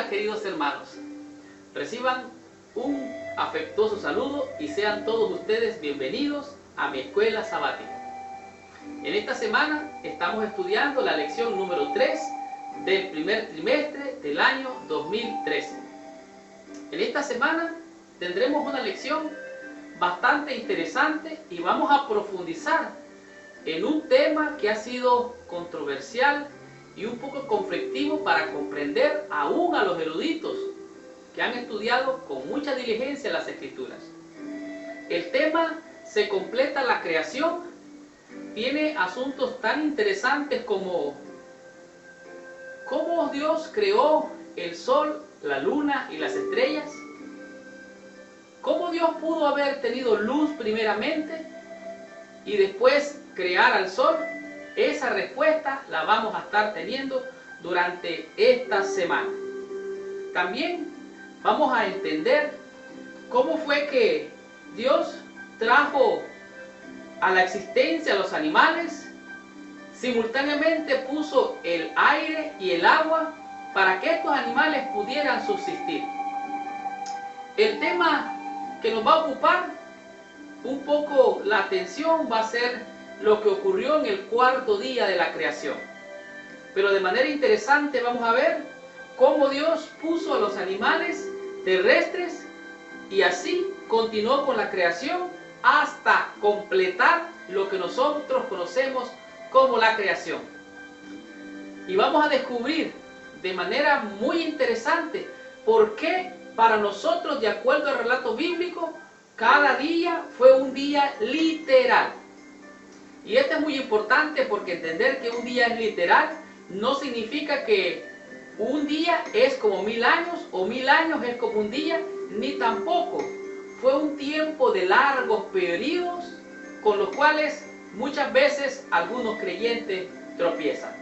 Hola queridos hermanos, reciban un afectuoso saludo y sean todos ustedes bienvenidos a mi escuela sabática. En esta semana estamos estudiando la lección número 3 del primer trimestre del año 2013. En esta semana tendremos una lección bastante interesante y vamos a profundizar en un tema que ha sido controversial y un poco conflictivo para comprender aún a los eruditos que han estudiado con mucha diligencia las Escrituras. El tema se completa la creación, tiene asuntos tan interesantes como cómo Dios creó el sol, la luna y las estrellas, cómo Dios pudo haber tenido luz primeramente y después crear al sol. Esa respuesta la vamos a estar teniendo durante esta semana. También vamos a entender cómo fue que Dios trajo a la existencia a los animales, simultáneamente puso el aire y el agua para que estos animales pudieran subsistir. El tema que nos va a ocupar un poco la atención va a ser lo que ocurrió en el cuarto día de la creación. Pero de manera interesante vamos a ver cómo Dios puso a los animales terrestres y así continuó con la creación hasta completar lo que nosotros conocemos como la creación. Y vamos a descubrir de manera muy interesante por qué para nosotros, de acuerdo al relato bíblico, cada día fue un día literal. Y esto es muy importante porque entender que un día es literal no significa que un día es como 1000 años o 1000 años es como un día, ni tampoco fue un tiempo de largos periodos con los cuales muchas veces algunos creyentes tropiezan.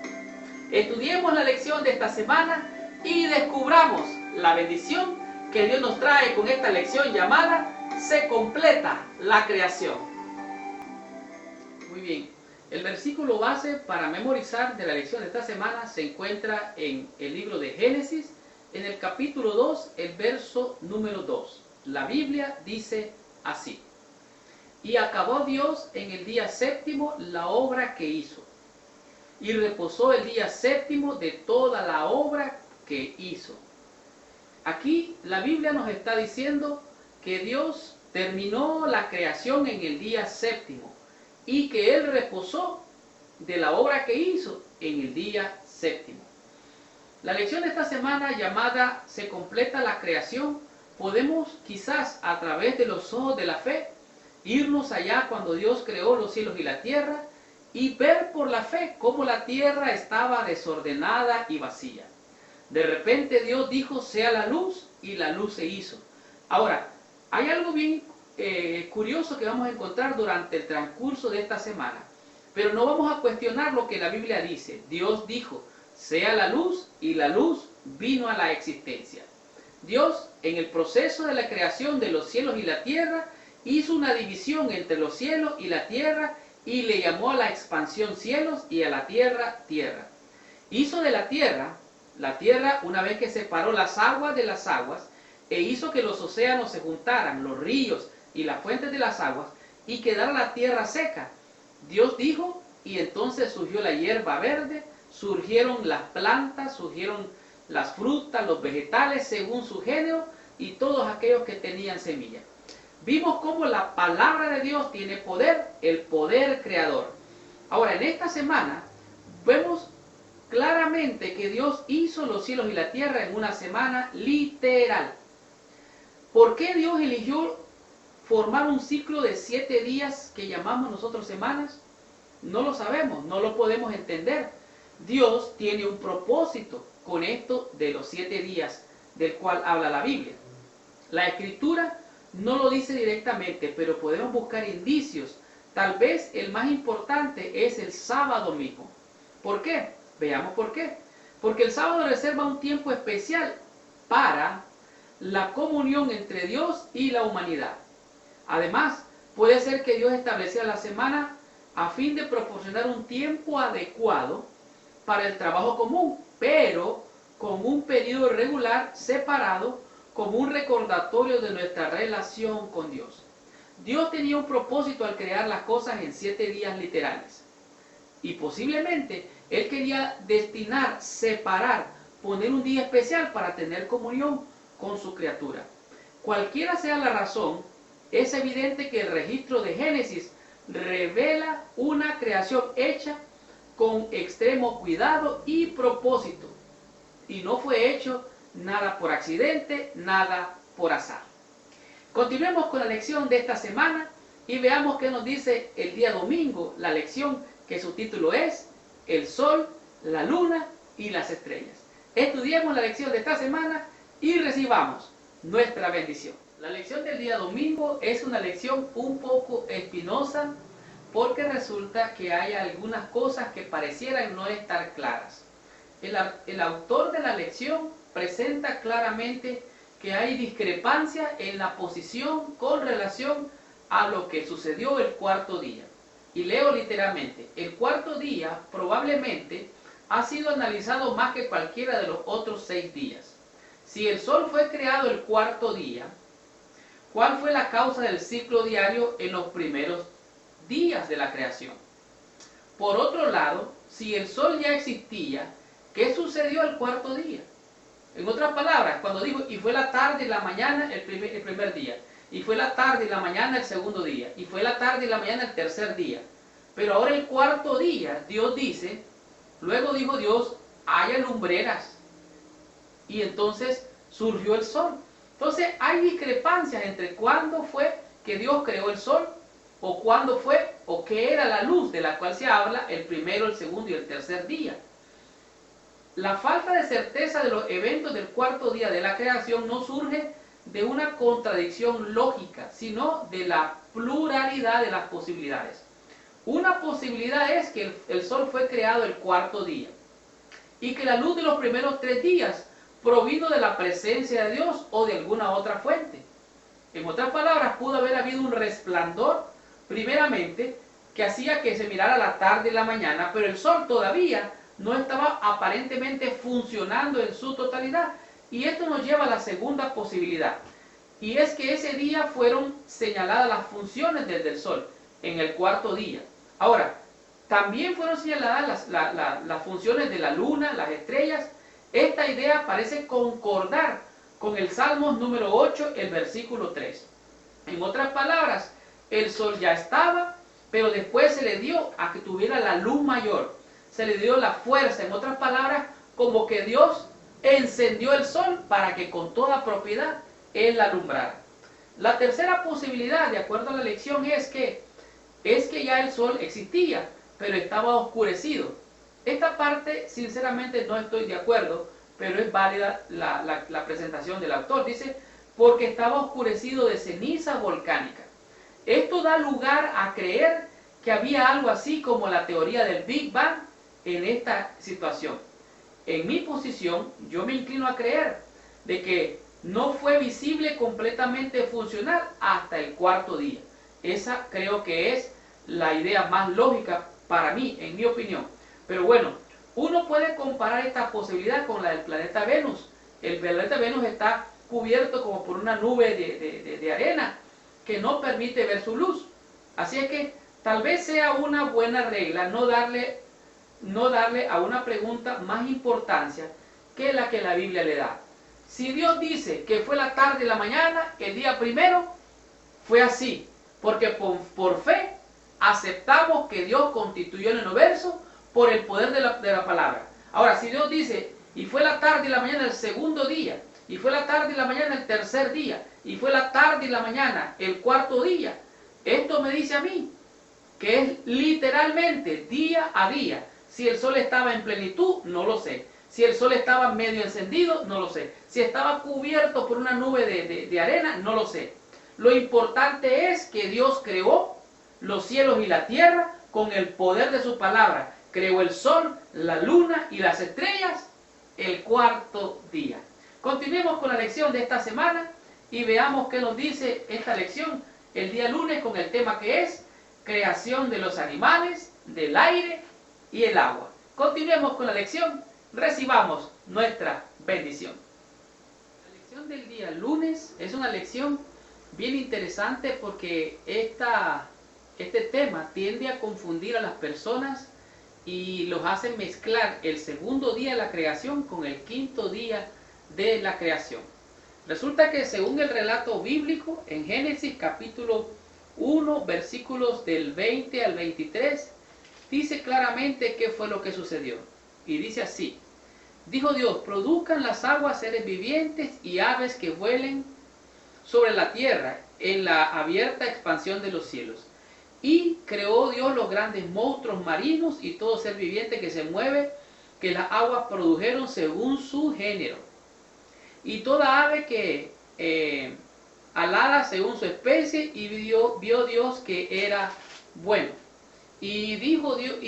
Estudiemos la lección de esta semana y descubramos la bendición que Dios nos trae con esta lección llamada Se completa la creación. Muy bien, el versículo base para memorizar de la lección de esta semana se encuentra en el libro de Génesis, en el capítulo 2, el verso número 2. La Biblia dice así: Y acabó Dios en el día séptimo la obra que hizo, y reposó el día séptimo de toda la obra que hizo. Aquí la Biblia nos está diciendo que Dios terminó la creación en el día séptimo y que Él reposó de la obra que hizo en el día séptimo. La lección de esta semana llamada Se completa la creación, podemos quizás a través de los ojos de la fe irnos allá cuando Dios creó los cielos y la tierra y ver por la fe cómo la tierra estaba desordenada y vacía. De repente Dios dijo sea la luz y la luz se hizo. Ahora, hay algo bien curioso que vamos a encontrar durante el transcurso de esta semana, pero no vamos a cuestionar lo que la Biblia dice. Dios dijo sea la luz y la luz vino a la existencia. Dios en el proceso de la creación de los cielos y la tierra hizo una división entre los cielos y la tierra y le llamó a la expansión cielos y a la tierra tierra. Hizo de la tierra una vez que separó las aguas de las aguas e hizo que los océanos se juntaran, los ríos y las fuentes de las aguas, y quedara la tierra seca. Dios dijo, y entonces surgió la hierba verde, surgieron las plantas, surgieron las frutas, los vegetales según su género, y todos aquellos que tenían semilla. Vimos cómo la palabra de Dios tiene poder, el poder creador. Ahora, en esta semana, vemos claramente que Dios hizo los cielos y la tierra en una semana literal. ¿Por qué Dios eligió formar un ciclo de 7 días que llamamos nosotros semanas? No lo sabemos, no lo podemos entender. Dios tiene un propósito con esto de los 7 días del cual habla la Biblia. La Escritura no lo dice directamente, pero podemos buscar indicios. Tal vez el más importante es el sábado mismo. ¿Por qué? Veamos por qué. Porque el sábado reserva un tiempo especial para la comunión entre Dios y la humanidad. Además, puede ser que Dios estableciera la semana a fin de proporcionar un tiempo adecuado para el trabajo común, pero con un periodo regular separado como un recordatorio de nuestra relación con Dios. Dios tenía un propósito al crear las cosas en 7 días literales. Y posiblemente Él quería destinar, separar, poner un día especial para tener comunión con su criatura. Cualquiera sea la razón, es evidente que el registro de Génesis revela una creación hecha con extremo cuidado y propósito. Y no fue hecho nada por accidente, nada por azar. Continuemos con la lección de esta semana y veamos qué nos dice el día domingo, la lección que su título es El Sol, la Luna y las Estrellas. Estudiemos la lección de esta semana y recibamos nuestra bendición. La lección del día domingo es una lección un poco espinosa porque resulta que hay algunas cosas que parecieran no estar claras. El autor de la lección presenta claramente que hay discrepancia en la posición con relación a lo que sucedió el cuarto día. Y leo literalmente: el cuarto día probablemente ha sido analizado más que cualquiera de los otros 6 días. Si el sol fue creado el cuarto día, ¿cuál fue la causa del ciclo diario en los primeros días de la creación? Por otro lado, si el sol ya existía, ¿qué sucedió el cuarto día? En otras palabras, cuando dijo, y fue la tarde y la mañana el primer día, y fue la tarde y la mañana el segundo día, y fue la tarde y la mañana el tercer día. Pero ahora el cuarto día, Dios dice, luego dijo Dios, haya lumbreras. Y entonces surgió el sol. Entonces hay discrepancias entre cuándo fue que Dios creó el sol, o cuándo fue, o qué era la luz de la cual se habla el primero, el segundo y el tercer día. La falta de certeza de los eventos del cuarto día de la creación no surge de una contradicción lógica, sino de la pluralidad de las posibilidades. Una posibilidad es que el sol fue creado el cuarto día y que la luz de los primeros 3 días provino de la presencia de Dios o de alguna otra fuente. En otras palabras, pudo haber habido un resplandor, primeramente, que hacía que se mirara la tarde y la mañana, pero el sol todavía no estaba aparentemente funcionando en su totalidad. Y esto nos lleva a la segunda posibilidad, y es que ese día fueron señaladas las funciones del sol en el cuarto día. Ahora, también fueron señaladas las funciones de la luna, las estrellas. Esta idea parece concordar con el Salmos número 8, el versículo 3. En otras palabras, el sol ya estaba, pero después se le dio a que tuviera la luz mayor. Se le dio la fuerza, en otras palabras, como que Dios encendió el sol para que con toda propiedad Él la alumbrara. La tercera posibilidad, de acuerdo a la lección, es que ya el sol existía, pero estaba oscurecido. Esta parte, sinceramente, no estoy de acuerdo, pero es válida la presentación del autor. Dice, porque estaba oscurecido de ceniza volcánica. Esto da lugar a creer que había algo así como la teoría del Big Bang en esta situación. En mi posición, yo me inclino a creer de que no fue visible completamente funcional hasta el cuarto día. Esa creo que es la idea más lógica para mí, en mi opinión. Pero bueno, uno puede comparar esta posibilidad con la del planeta Venus. El planeta Venus está cubierto como por una nube de arena que no permite ver su luz. Así es que tal vez sea una buena regla no darle a una pregunta más importancia que la Biblia le da. Si Dios dice que fue la tarde y la mañana, el día primero, fue así, porque por fe aceptamos que Dios constituyó el universo por el poder de la palabra. Ahora, si Dios dice, y fue la tarde y la mañana el segundo día, y fue la tarde y la mañana el tercer día, y fue la tarde y la mañana el cuarto día, esto me dice a mí que es literalmente día a día. Si el sol estaba en plenitud, no lo sé. Si el sol estaba medio encendido, no lo sé. Si estaba cubierto por una nube de arena, no lo sé. Lo importante es que Dios creó los cielos y la tierra con el poder de su palabra. Creó el sol, la luna y las estrellas el cuarto día. Continuemos con la lección de esta semana y veamos qué nos dice esta lección el día lunes con el tema que es creación de los animales, del aire y el agua. Continuemos con la lección, recibamos nuestra bendición. La lección del día lunes es una lección bien interesante porque este tema tiende a confundir a las personas y los hace mezclar el segundo día de la creación con el quinto día de la creación. Resulta que según el relato bíblico, en Génesis capítulo 1, versículos del 20 al 23, dice claramente qué fue lo que sucedió. Y dice así: dijo Dios, produzcan las aguas seres vivientes y aves que vuelen sobre la tierra en la abierta expansión de los cielos. Y creó Dios los grandes monstruos marinos y todo ser viviente que se mueve, que las aguas produjeron según su género. Y toda ave que alada según su especie, y vio Dios que era bueno. Y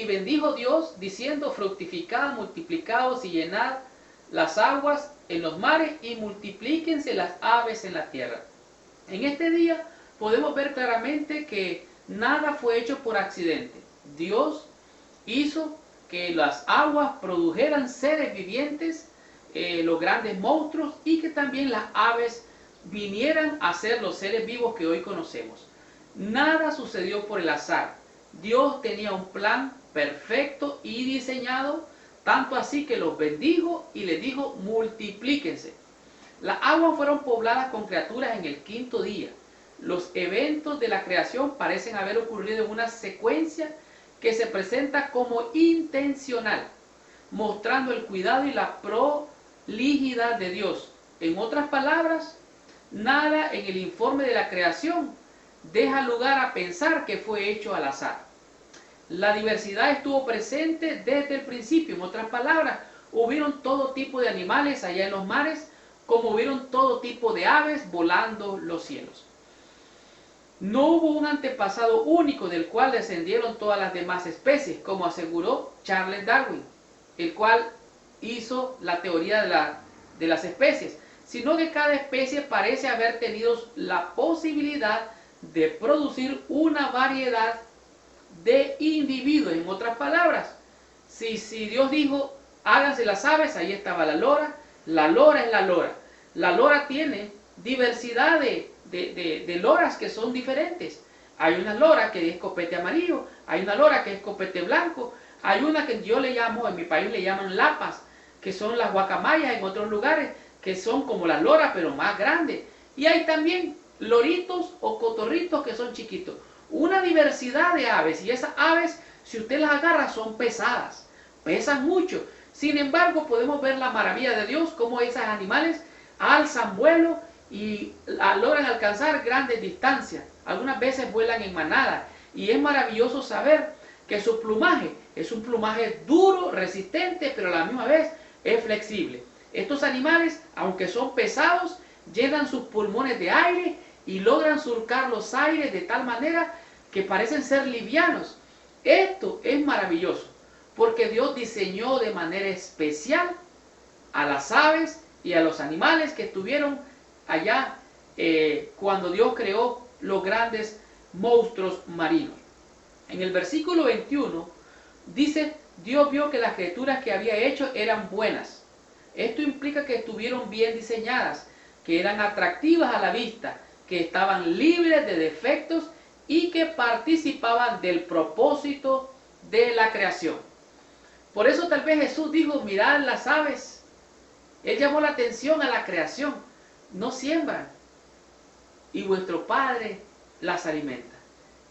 bendijo Dios, diciendo, fructificad, multiplicaos y llenad las aguas en los mares, y multiplíquense las aves en la tierra. En este día podemos ver claramente que nada fue hecho por accidente. Dios hizo que las aguas produjeran seres vivientes, los grandes monstruos, y que también las aves vinieran a ser los seres vivos que hoy conocemos. Nada sucedió por el azar. Dios tenía un plan perfecto y diseñado, tanto así que los bendijo y les dijo, multiplíquense. Las aguas fueron pobladas con criaturas en el quinto día. Los eventos de la creación parecen haber ocurrido en una secuencia que se presenta como intencional, mostrando el cuidado y la prolijidad de Dios. En otras palabras, nada en el informe de la creación deja lugar a pensar que fue hecho al azar. La diversidad estuvo presente desde el principio. En otras palabras, hubieron todo tipo de animales allá en los mares, como hubieron todo tipo de aves volando los cielos. No hubo un antepasado único del cual descendieron todas las demás especies, como aseguró Charles Darwin, el cual hizo la teoría de las especies, sino que cada especie parece haber tenido la posibilidad de producir una variedad de individuos. En otras palabras, si Dios dijo, háganse las aves, ahí estaba la lora. La lora es la lora. La lora tiene diversidad de loras que son diferentes. Hay una lora que es copete amarillo, hay una lora que es copete blanco, hay una que yo le llamo, en mi país le llaman lapas, que son las guacamayas en otros lugares, que son como las loras pero más grandes. Y hay también loritos o cotorritos que son chiquitos. Una diversidad de aves, y esas aves, si usted las agarra, son pesadas, pesan mucho. Sin embargo, podemos ver la maravilla de Dios, cómo esos animales alzan vuelo y logran alcanzar grandes distancias. Algunas veces vuelan en manada, y es maravilloso saber que su plumaje es un plumaje duro, resistente, pero a la misma vez es flexible. Estos animales, aunque son pesados, llenan sus pulmones de aire y logran surcar los aires de tal manera que parecen ser livianos. Esto es maravilloso, porque Dios diseñó de manera especial a las aves y a los animales que estuvieron allá cuando Dios creó los grandes monstruos marinos. En el versículo 21 dice, Dios vio que las criaturas que había hecho eran buenas. Esto implica que estuvieron bien diseñadas, que eran atractivas a la vista, que estaban libres de defectos y que participaban del propósito de la creación. Por eso tal vez Jesús dijo, mirad las aves. Él llamó la atención a la creación. No siembran, y vuestro Padre las alimenta.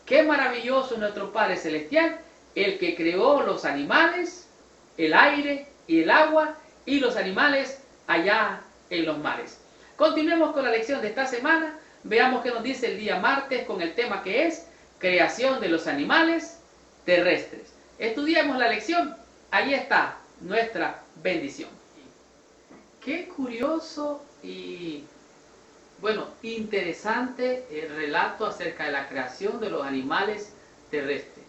Qué maravilloso es nuestro Padre Celestial, el que creó los animales, el aire y el agua, y los animales allá en los mares. Continuemos con la lección de esta semana. Veamos qué nos dice el día martes con el tema que es creación de los animales terrestres. Estudiamos la lección. Ahí está nuestra bendición. Qué curioso y interesante el relato acerca de la creación de los animales terrestres.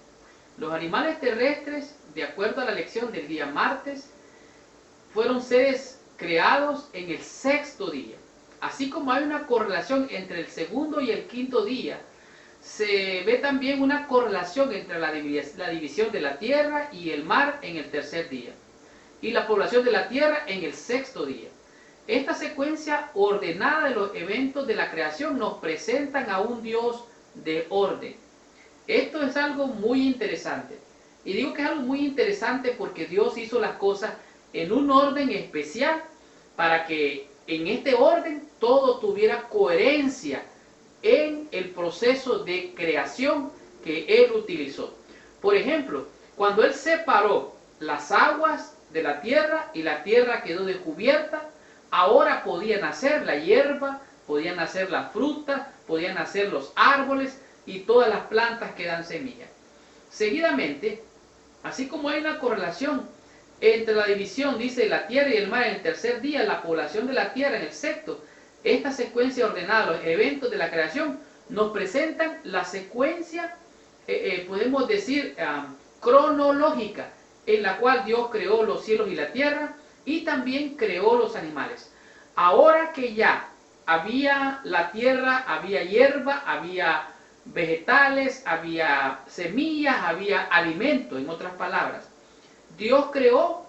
Los animales terrestres, de acuerdo a la lección del día martes, fueron seres creados en el sexto día. Así como hay una correlación entre el segundo y el quinto día, se ve también una correlación entre la división de la tierra y el mar en el tercer día, y la población de la tierra en el sexto día. Esta secuencia ordenada de los eventos de la creación nos presentan a un Dios de orden. Esto es algo muy interesante. Y digo que es algo muy interesante porque Dios hizo las cosas en un orden especial para que en este orden todo tuviera coherencia en el proceso de creación que Él utilizó. Por ejemplo, cuando Él separó las aguas de la tierra y la tierra quedó descubierta, ahora podía nacer la hierba, podían nacer las frutas, podían nacer los árboles y todas las plantas que dan semilla. Seguidamente, así como hay una correlación entre la división, dice, la tierra y el mar en el tercer día, la población de la tierra en el sexto, esta secuencia ordenada, los eventos de la creación, nos presentan la secuencia, podemos decir, cronológica, en la cual Dios creó los cielos y la tierra y también creó los animales. Ahora que ya había la tierra, había hierba, había vegetales, había semillas, había alimento, en otras palabras. Dios creó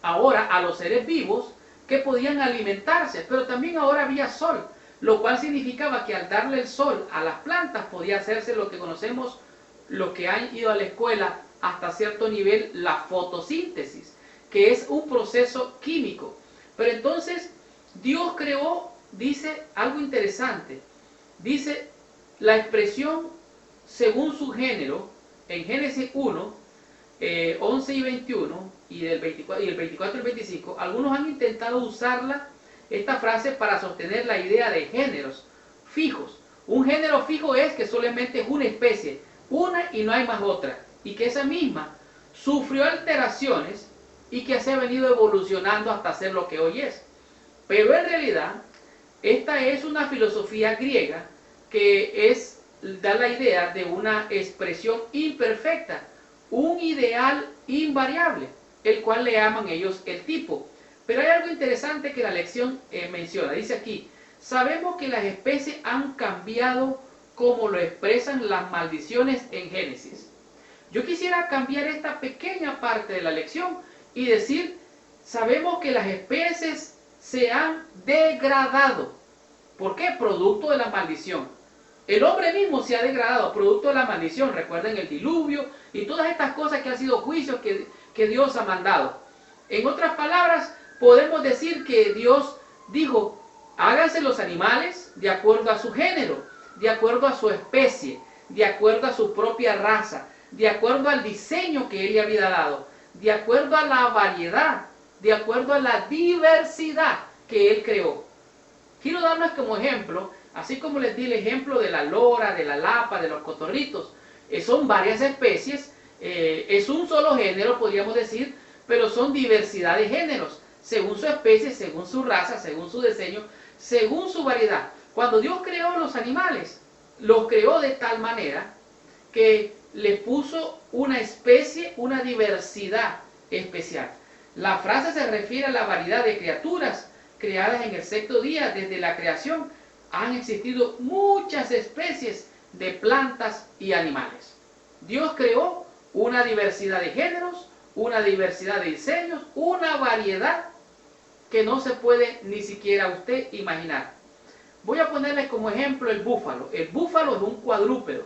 ahora a los seres vivos que podían alimentarse, pero también ahora había sol, lo cual significaba que al darle el sol a las plantas podía hacerse lo que conocemos, los que han ido a la escuela hasta cierto nivel, la fotosíntesis, que es un proceso químico. Pero entonces Dios creó, dice algo interesante, dice la expresión según su género, en Génesis 1, 11 y 21, y el 24 y el 25, algunos han intentado usarla, esta frase, para sostener la idea de géneros fijos. Un género fijo es que solamente es una especie, una y no hay más otra, y que esa misma sufrió alteraciones y que se ha venido evolucionando hasta ser lo que hoy es. Pero en realidad, esta es una filosofía griega que da la idea de una expresión imperfecta, un ideal invariable, el cual le llaman ellos el tipo. Pero hay algo interesante que la lección menciona. Dice aquí, sabemos que las especies han cambiado como lo expresan las maldiciones en Génesis. Yo quisiera cambiar esta pequeña parte de la lección y decir, sabemos que las especies se han degradado. ¿Por qué? Producto de la maldición. El hombre mismo se ha degradado, producto de la maldición. Recuerden el diluvio y todas estas cosas que han sido juicios que Dios ha mandado. En otras palabras, podemos decir que Dios dijo, háganse los animales de acuerdo a su género, de acuerdo a su especie, de acuerdo a su propia raza, de acuerdo al diseño que Él le había dado, de acuerdo a la variedad, de acuerdo a la diversidad que Él creó. Quiero darles como ejemplo, así como les di el ejemplo de la lora, de la lapa, de los cotorritos, son varias especies, es un solo género, podríamos decir, pero son diversidad de géneros, según su especie, según su raza, según su diseño, según su variedad. Cuando Dios creó los animales, los creó de tal manera que le puso una especie, una diversidad especial. La frase se refiere a la variedad de criaturas creadas en el sexto día. Desde la creación han existido muchas especies de plantas y animales. Dios creó una diversidad de géneros, una diversidad de diseños, una variedad que no se puede ni siquiera usted imaginar. Voy a ponerles como ejemplo el búfalo. El búfalo es un cuadrúpedo,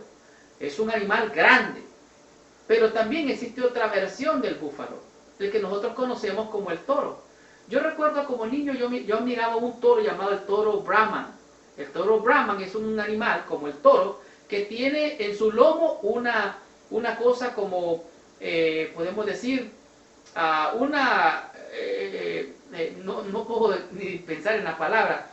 es un animal grande, pero también existe otra versión del búfalo, el que nosotros conocemos como el toro. Yo recuerdo como niño yo miraba un toro llamado el toro Brahman. El toro Brahman es un animal como el toro que tiene en su lomo una cosa como, podemos decir, no puedo ni pensar en la palabra,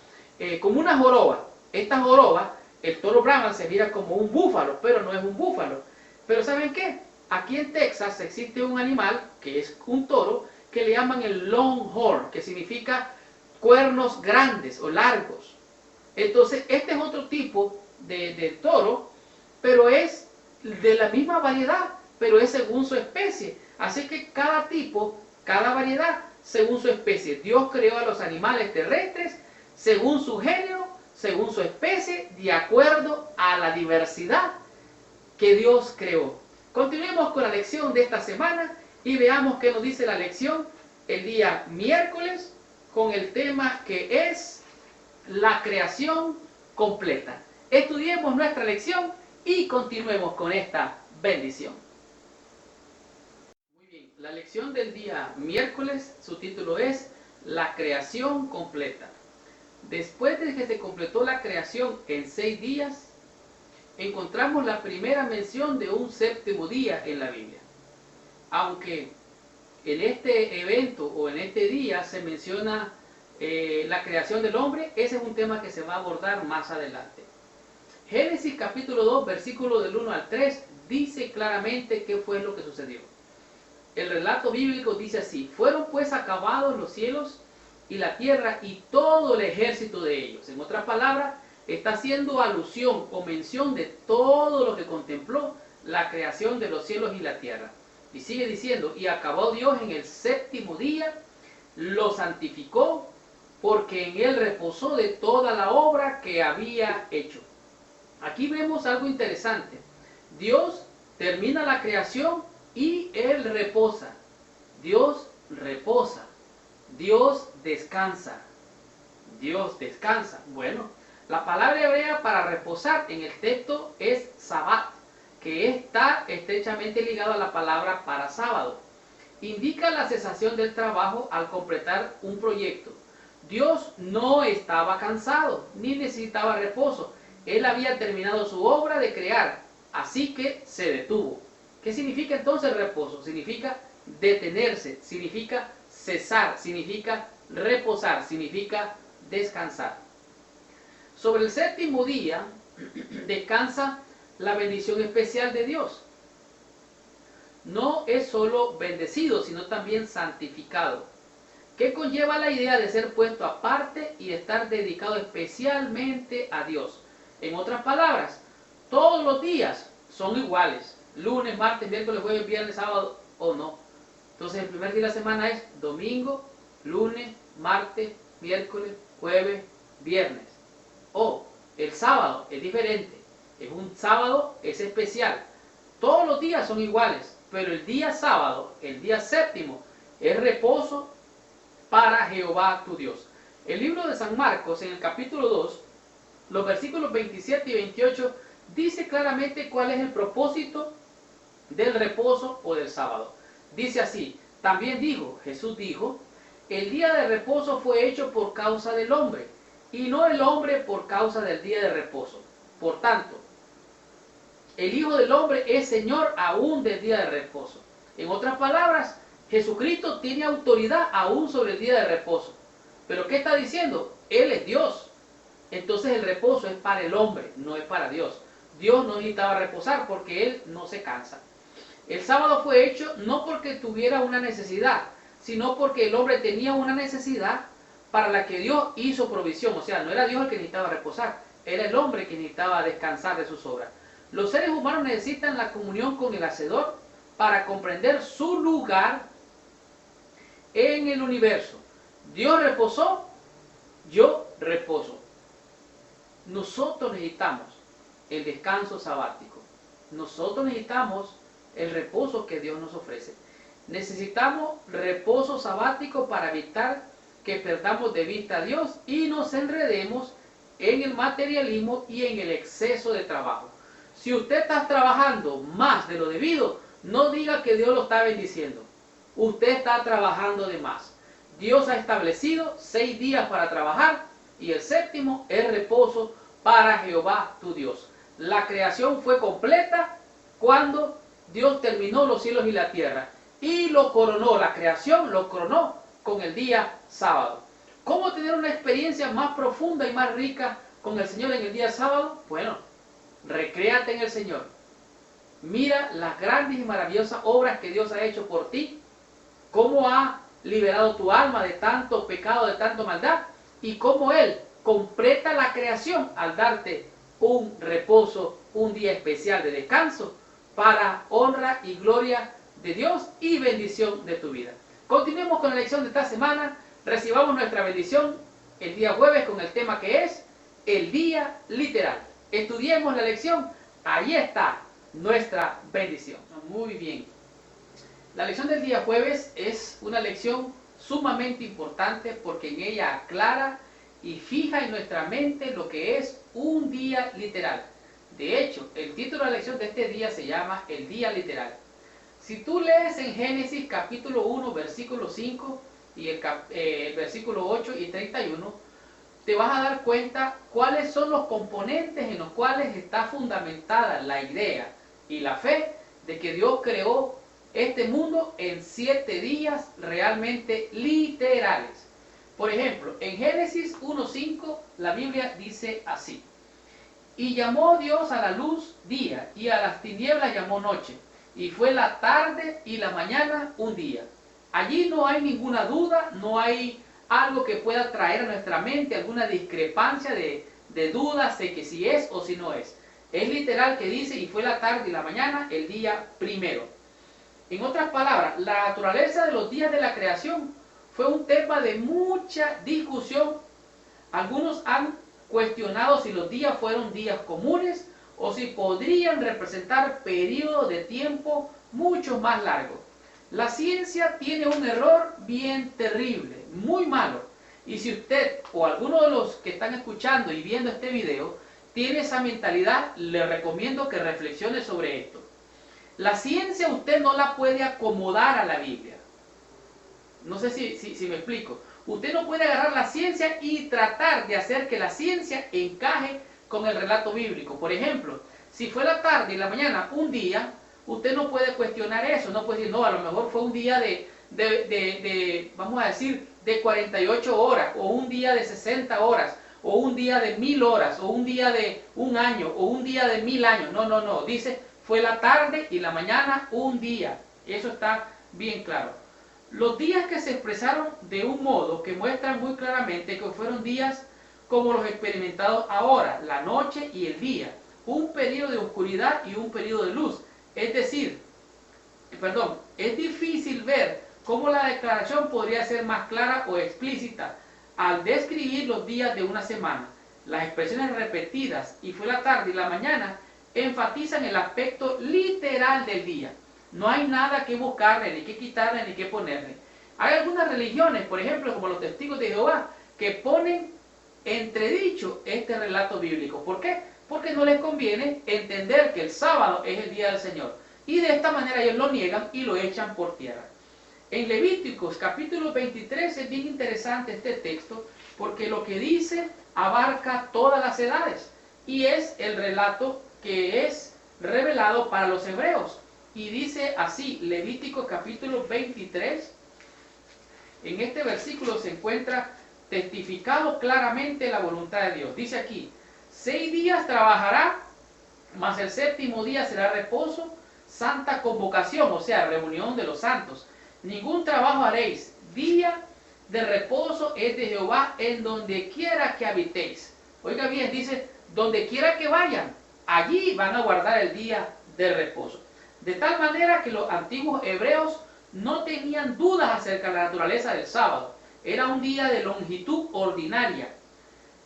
como una joroba. Esta joroba, el toro Brahman se mira como un búfalo, pero no es un búfalo. Pero ¿saben qué? Aquí en Texas existe un animal que es un toro que le llaman el longhorn, que significa cuernos grandes o largos. Entonces, este es otro tipo de toro, pero es de la misma variedad, pero es según su especie. Así que cada tipo, cada variedad, según su especie. Dios creó a los animales terrestres según su género, según su especie, de acuerdo a la diversidad que Dios creó. Continuemos con la lección de esta semana y veamos qué nos dice la lección el día miércoles con el tema que es la creación completa. Estudiemos nuestra lección y continuemos con esta bendición. Muy bien, la lección del día miércoles, su título es la creación completa. Después de que se completó la creación en 6 días, encontramos la primera mención de un séptimo día en la Biblia. Aunque en este evento o en este día se menciona la creación del hombre, ese es un tema que se va a abordar más adelante. Génesis capítulo 2, versículo del 1 al 3, dice claramente qué fue lo que sucedió. El relato bíblico dice así: fueron pues acabados los cielos y la tierra y todo el ejército de ellos. En otras palabras, está haciendo alusión o mención de todo lo que contempló la creación de los cielos y la tierra. Y sigue diciendo: y acabó Dios en el séptimo día, lo santificó, porque en él reposó de toda la obra que había hecho. Aquí vemos algo interesante. Dios termina la creación y él reposa. Dios reposa. Dios descansa. Dios descansa. Bueno, la palabra hebrea para reposar en el texto es sabbat, que está estrechamente ligado a la palabra para sábado. Indica la cesación del trabajo al completar un proyecto. Dios no estaba cansado ni necesitaba reposo. Él había terminado su obra de crear, así que se detuvo. ¿Qué significa entonces reposo? Significa detenerse, significa cesar, significa reposar, significa descansar. Sobre el séptimo día descansa la bendición especial de Dios. No es solo bendecido, sino también santificado, que conlleva la idea de ser puesto aparte y de estar dedicado especialmente a Dios. En otras palabras, todos los días son iguales: lunes, martes, miércoles, jueves, viernes, sábado o no. Entonces el primer día de la semana es domingo, lunes, martes, miércoles, jueves, viernes. O el sábado es diferente, es un sábado, es especial. Todos los días son iguales, pero el día sábado, el día séptimo, es reposo para Jehová tu Dios. El libro de San Marcos, en el capítulo 2, los versículos 27 y 28, dice claramente cuál es el propósito del reposo o del sábado. Dice así: también dijo, Jesús dijo, el día de reposo fue hecho por causa del hombre, y no el hombre por causa del día de reposo. Por tanto, el Hijo del Hombre es Señor aún del día de reposo. En otras palabras, Jesucristo tiene autoridad aún sobre el día de reposo. ¿Pero qué está diciendo? Él es Dios. Entonces el reposo es para el hombre, no es para Dios. Dios no necesitaba reposar porque Él no se cansa. El sábado fue hecho no porque tuviera una necesidad, sino porque el hombre tenía una necesidad para la que Dios hizo provisión. O sea, no era Dios el que necesitaba reposar, era el hombre que necesitaba descansar de sus obras. Los seres humanos necesitan la comunión con el Hacedor para comprender su lugar en el universo. Dios reposó, yo reposo. Nosotros necesitamos el descanso sabático. Nosotros necesitamos el reposo que Dios nos ofrece. Necesitamos reposo sabático para evitar que perdamos de vista a Dios y nos enredemos en el materialismo y en el exceso de trabajo. Si usted está trabajando más de lo debido, no diga que Dios lo está bendiciendo. Usted está trabajando de más. Dios ha establecido 6 días para trabajar y el séptimo es reposo para Jehová tu Dios. La creación fue completa cuando Dios terminó los cielos y la tierra y lo coronó, la creación lo coronó con el día sábado. ¿Cómo tener una experiencia más profunda y más rica con el Señor en el día sábado? Bueno, recréate en el Señor. Mira las grandes y maravillosas obras que Dios ha hecho por ti, cómo ha liberado tu alma de tanto pecado, de tanta maldad, y cómo Él completa la creación al darte un reposo, un día especial de descanso para honra y gloria de Dios y bendición de tu vida. Continuemos con la lección de esta semana. Recibamos nuestra bendición el día jueves con el tema que es el día literal. Estudiemos la lección, ahí está nuestra bendición. Muy bien. La lección del día jueves es una lección sumamente importante porque en ella aclara y fija en nuestra mente lo que es un día literal. De hecho, el título de la lección de este día se llama el día literal. Si tú lees en Génesis capítulo 1, versículo 5 y el versículo 8 y 31, te vas a dar cuenta cuáles son los componentes en los cuales está fundamentada la idea y la fe de que Dios creó este mundo en 7 días realmente literales. Por ejemplo, en Génesis 1:5 la Biblia dice así: y llamó Dios a la luz día, y a las tinieblas llamó noche, y fue la tarde y la mañana un día. Allí no hay ninguna duda, no hay algo que pueda traer a nuestra mente alguna discrepancia de dudas de que si es o si no es. Es literal que dice, y fue la tarde y la mañana el día primero. En otras palabras, la naturaleza de los días de la creación fue un tema de mucha discusión. Algunos han cuestionado si los días fueron días comunes o si podrían representar periodos de tiempo mucho más largos. La ciencia tiene un error bien terrible, muy malo. Y si usted o alguno de los que están escuchando y viendo este video tiene esa mentalidad, le recomiendo que reflexione sobre esto. La ciencia usted no la puede acomodar a la Biblia. No sé si me explico. Usted no puede agarrar la ciencia y tratar de hacer que la ciencia encaje con el relato bíblico. Por ejemplo, si fue la tarde y la mañana un día, usted no puede cuestionar eso. No puede decir, no, a lo mejor fue un día vamos a decir, de 48 horas, o un día de 60 horas, o un día de 1000 horas, o un día de un año, o un día de 1000 años. No, no, no. Dice, fue la tarde y la mañana un día. Eso está bien claro. Los días que se expresaron de un modo que muestran muy claramente que fueron días como los experimentados ahora, la noche y el día, un periodo de oscuridad y un periodo de luz. Es decir, es difícil ver cómo la declaración podría ser más clara o explícita al describir los días de una semana. Las expresiones repetidas, y fue la tarde y la mañana, enfatizan el aspecto literal del día. No hay nada que buscarle, ni que quitarle, ni que ponerle. Hay algunas religiones, por ejemplo, como los testigos de Jehová, que ponen entredicho este relato bíblico. ¿Por qué? Porque no les conviene entender que el sábado es el día del Señor. Y de esta manera ellos lo niegan y lo echan por tierra. En Levíticos capítulo 23 es bien interesante este texto, porque lo que dice abarca todas las edades. Y es el relato que es revelado para los hebreos. Y dice así, Levítico capítulo 23, en este versículo se encuentra testificado claramente la voluntad de Dios. Dice aquí, 6 días trabajará, mas el 7º día será reposo, santa convocación, o sea, reunión de los santos. Ningún trabajo haréis, día de reposo es de Jehová en donde quiera que habitéis. Oiga bien, dice, donde quiera que vayan, allí van a guardar el día de reposo. De tal manera que los antiguos hebreos no tenían dudas acerca de la naturaleza del sábado. Era un día de longitud ordinaria,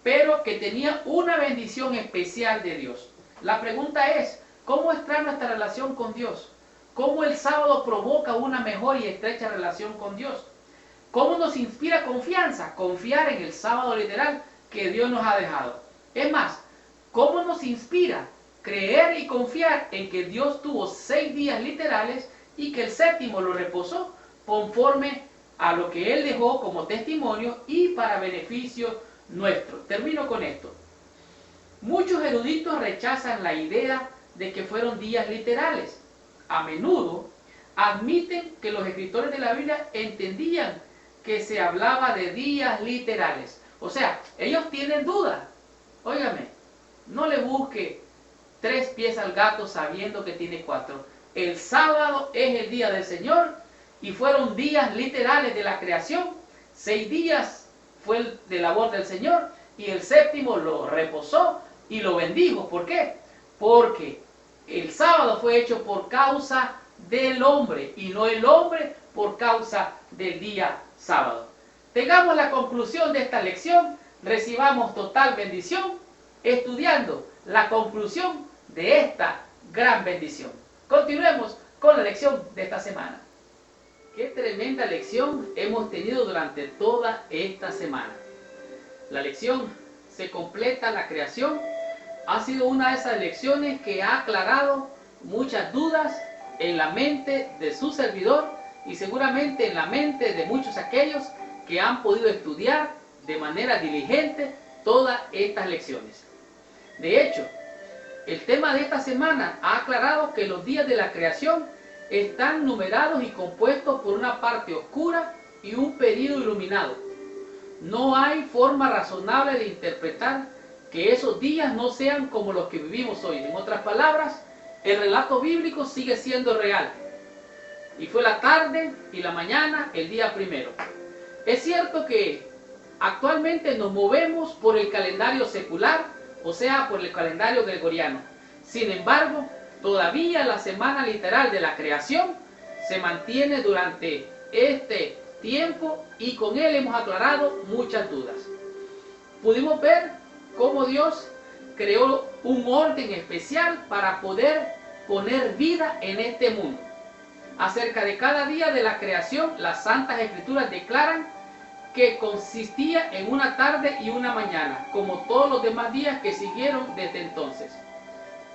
pero que tenía una bendición especial de Dios. La pregunta es, ¿cómo está nuestra relación con Dios? ¿Cómo el sábado provoca una mejor y estrecha relación con Dios? ¿Cómo nos inspira confianza? Confiar en el sábado literal que Dios nos ha dejado. Es más, ¿cómo nos inspira creer y confiar en que Dios tuvo 6 días literales y que el 7º lo reposó conforme a lo que Él dejó como testimonio y para beneficio nuestro? Termino con esto. Muchos eruditos rechazan la idea de que fueron días literales. A menudo admiten que los escritores de la Biblia entendían que se hablaba de días literales. O sea, ellos tienen dudas. Óigame, no le busque 3 pies al gato sabiendo que tiene 4. El sábado es el día del Señor y fueron días literales de la creación. 6 días fue de labor del Señor y el 7º lo reposó y lo bendijo. ¿Por qué? Porque el sábado fue hecho por causa del hombre y no el hombre por causa del día sábado. Tengamos la conclusión de esta lección, recibamos total bendición estudiando la conclusión de esta gran bendición. Continuemos con la lección de esta semana. Qué tremenda lección hemos tenido durante toda esta semana. La lección se completa la creación. Ha sido una de esas lecciones que ha aclarado muchas dudas en la mente de su servidor y seguramente en la mente de muchos aquellos que han podido estudiar de manera diligente todas estas lecciones. De hecho, el tema de esta semana ha aclarado que los días de la creación están numerados y compuestos por una parte oscura y un periodo iluminado. No hay forma razonable de interpretar que esos días no sean como los que vivimos hoy. En otras palabras, el relato bíblico sigue siendo real. Y fue la tarde y la mañana el día primero. Es cierto que actualmente nos movemos por el calendario secular, o sea, por el calendario gregoriano. Sin embargo, todavía la semana literal de la creación se mantiene durante este tiempo y con él hemos aclarado muchas dudas. Pudimos ver cómo Dios creó un orden especial para poder poner vida en este mundo. Acerca de cada día de la creación, las Santas Escrituras declaran que consistía en una tarde y una mañana, como todos los demás días que siguieron desde entonces.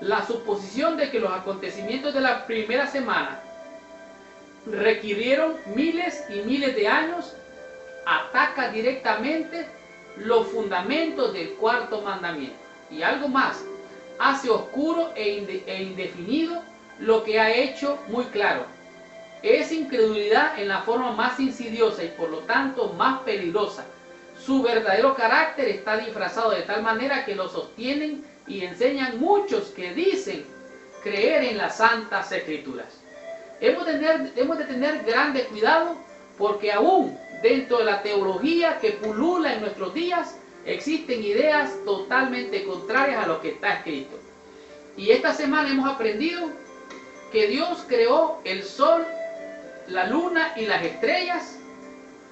La suposición de que los acontecimientos de la primera semana requirieron miles y miles de años ataca directamente los fundamentos del cuarto mandamiento. Y algo más, hace oscuro e indefinido lo que ha hecho muy claro. Es incredulidad en la forma más insidiosa y por lo tanto más peligrosa. Su verdadero carácter está disfrazado de tal manera que lo sostienen y enseñan muchos que dicen creer en las Santas Escrituras. Hemos de tener grande cuidado porque aún dentro de la teología que pulula en nuestros días existen ideas totalmente contrarias a lo que está escrito. Y esta semana hemos aprendido que Dios creó el sol, la luna y las estrellas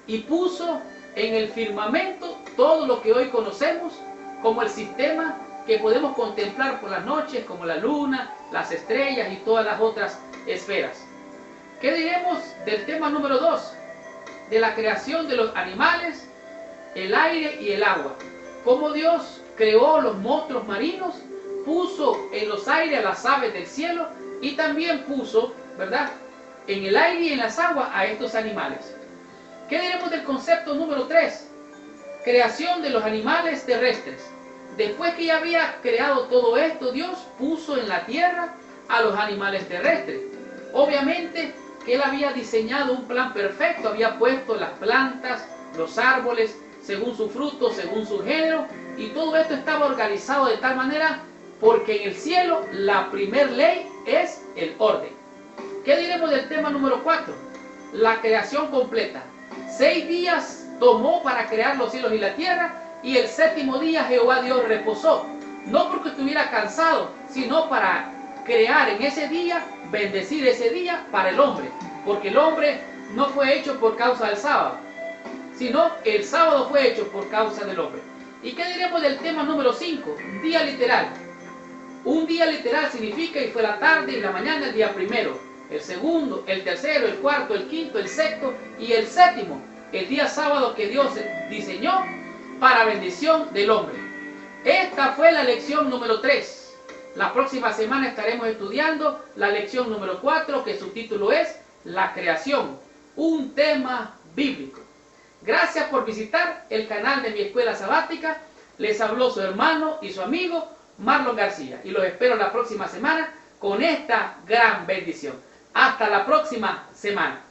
y puso en el firmamento todo lo que hoy conocemos como el sistema que podemos contemplar por las noches, como la luna, las estrellas y todas las otras esferas. ¿Qué diremos del tema número 2? De la creación de los animales, el aire y el agua. Cómo Dios creó los monstruos marinos, puso en los aires a las aves del cielo y también puso, ¿verdad?, en el aire y en las aguas a estos animales. ¿Qué diremos del concepto número 3? Creación de los animales terrestres. Después que ya había creado todo esto, Dios puso en la tierra a los animales terrestres. Obviamente que Él había diseñado un plan perfecto, había puesto las plantas, los árboles, según su fruto, según su género, y todo esto estaba organizado de tal manera porque en el cielo la primer ley es el orden. ¿Qué diremos del tema número 4? La creación completa. 6 días tomó para crear los cielos y la tierra, y el séptimo día Jehová Dios reposó. No porque estuviera cansado, sino para crear en ese día, bendecir ese día para el hombre. Porque el hombre no fue hecho por causa del sábado, sino el sábado fue hecho por causa del hombre. ¿Y qué diremos del tema número 5? Día literal. Un día literal significa, y fue la tarde y la mañana el día primero, el segundo, el tercero, el cuarto, el quinto, el sexto y el séptimo, el día sábado que Dios diseñó para bendición del hombre. Esta fue la lección número 3. La próxima semana estaremos estudiando la lección número 4, que su título es La creación, un tema bíblico. Gracias por visitar el canal de mi escuela sabática. Les habló su hermano y su amigo Marlon García y los espero la próxima semana con esta gran bendición. Hasta la próxima semana.